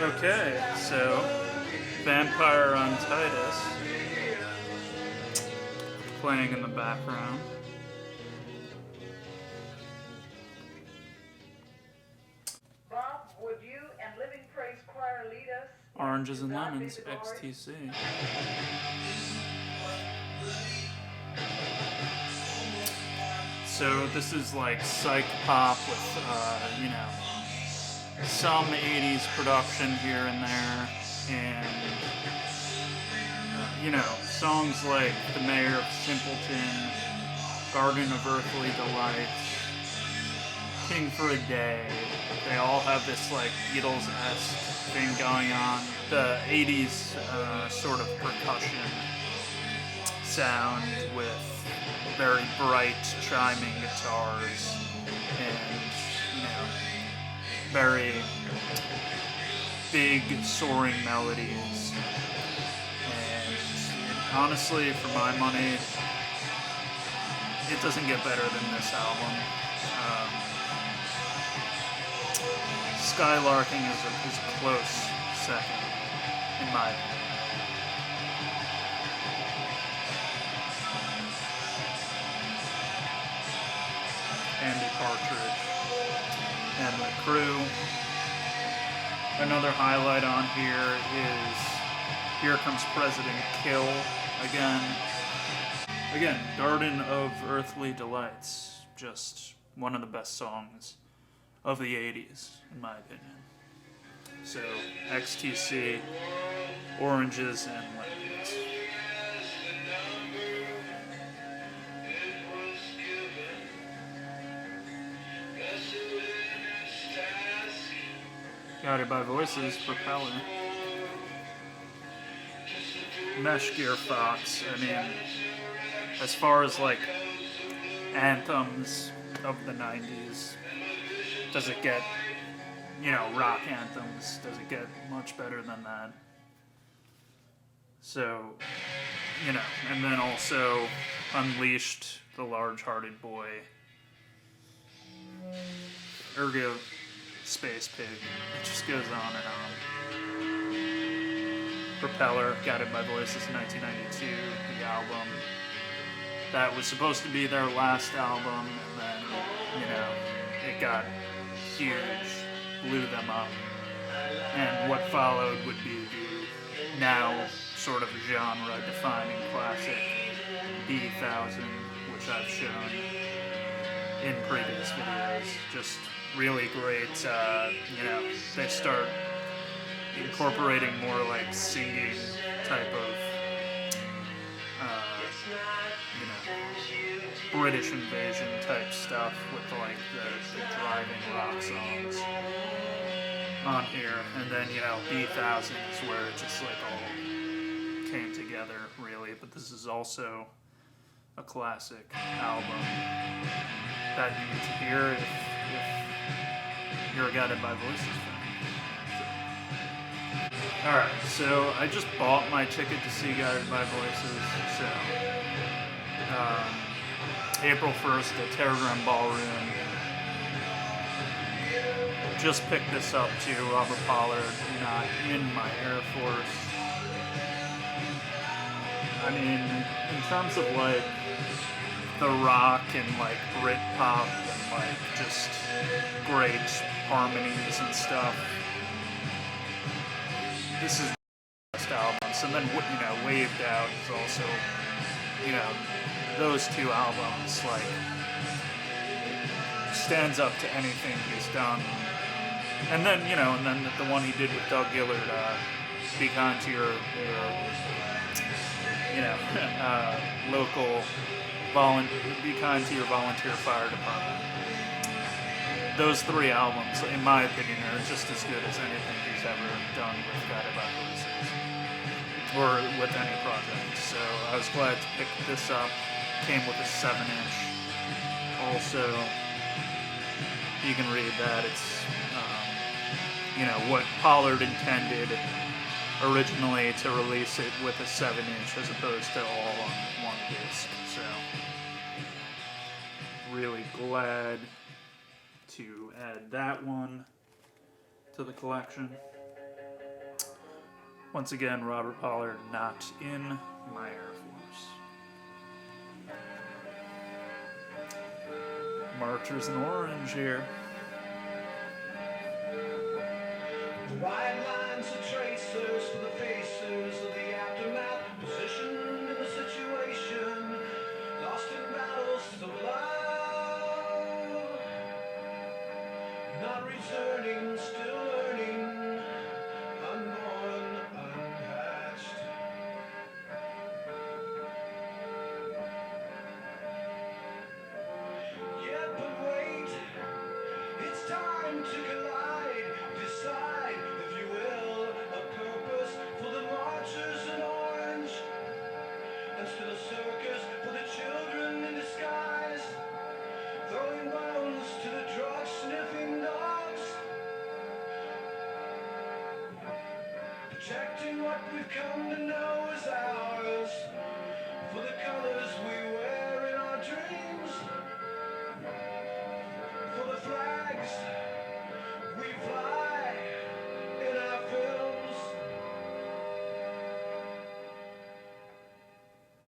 Okay, so Vampire on Titus playing in the background. Bob, would you and Living Praise Choir lead us? Oranges and Lemons, XTC. So this is like psych pop with, you know, some 80s production here and there, and, you know, songs like The Mayor of Simpleton, Garden of Earthly Delights, King for a Day. They all have this like Beatles-esque thing going on. The 80s sort of percussion sound with very bright chiming guitars and, you know, very big soaring melodies. And honestly, for my money, it doesn't get better than this album. Skylarking is a close second, in my opinion. Andy Partridge and the crew. Another highlight on here is Here Comes President Kill again, Garden of Earthly Delights, just one of the best songs of the 80s, in my opinion. So, XTC, Oranges and Lemons. Guided by Voices, Propeller. Mesh Gear Fox, I mean, as far as like anthems of the 90s, does it get, you know, rock anthems, does it get much better than that? So, you know, and then also Unleashed, The Large-Hearted Boy, Ergo Space Pig, it just goes on and on. Propeller, Guided by Voices, 1992, the album. That was supposed to be their last album, and then, you know, it got huge, blew them up. And what followed would be the now sort of genre-defining classic B-1000, which I've shown in previous videos. Just really great, you know, they start incorporating more like singing type of, you know, British invasion type stuff with like the driving rock songs on here. And then, you know, B-1000 is where it just like all came together really. But this is also a classic album that you need to hear if you're a Guided by Voices fan. Alright, so I just bought my ticket to see Guided by Voices, so April 1st at Terragram Ballroom. Just picked this up to Robert Pollard, not in my Air Force. I mean, in terms of like the rock and like Brit pop and like just great harmonies and stuff, this is the best albums. And then, you know, Waved Out is also, you know, those two albums like stands up to anything he's done. And then, you know, and then the one he did with Doug Gillard, Be Kind to Your you know, local Be Kind to Your volunteer fire department. Those three albums, in my opinion, are just as good as anything he's ever done with Guided by Voices, or with any project. So I was glad to pick this up. Came with a 7-inch. Also, you can read that it's, you know, what Pollard intended originally to release it with a 7-inch as opposed to all on one disc. So, really glad to add that one to the collection. Once again, Robert Pollard not in my Air Force. Marchers in orange here. Wide lines of tracers for the faces of the aftermath, positioned in the situation, lost in battles of love, not returning, still learning, unborn, unhatched. Yet but wait, it's time to collide, decide, if you will, a purpose for the marchers in orange, and still a circus for the children in disguise, throwing bones to the drug-sniffing dogs, protecting what we've come to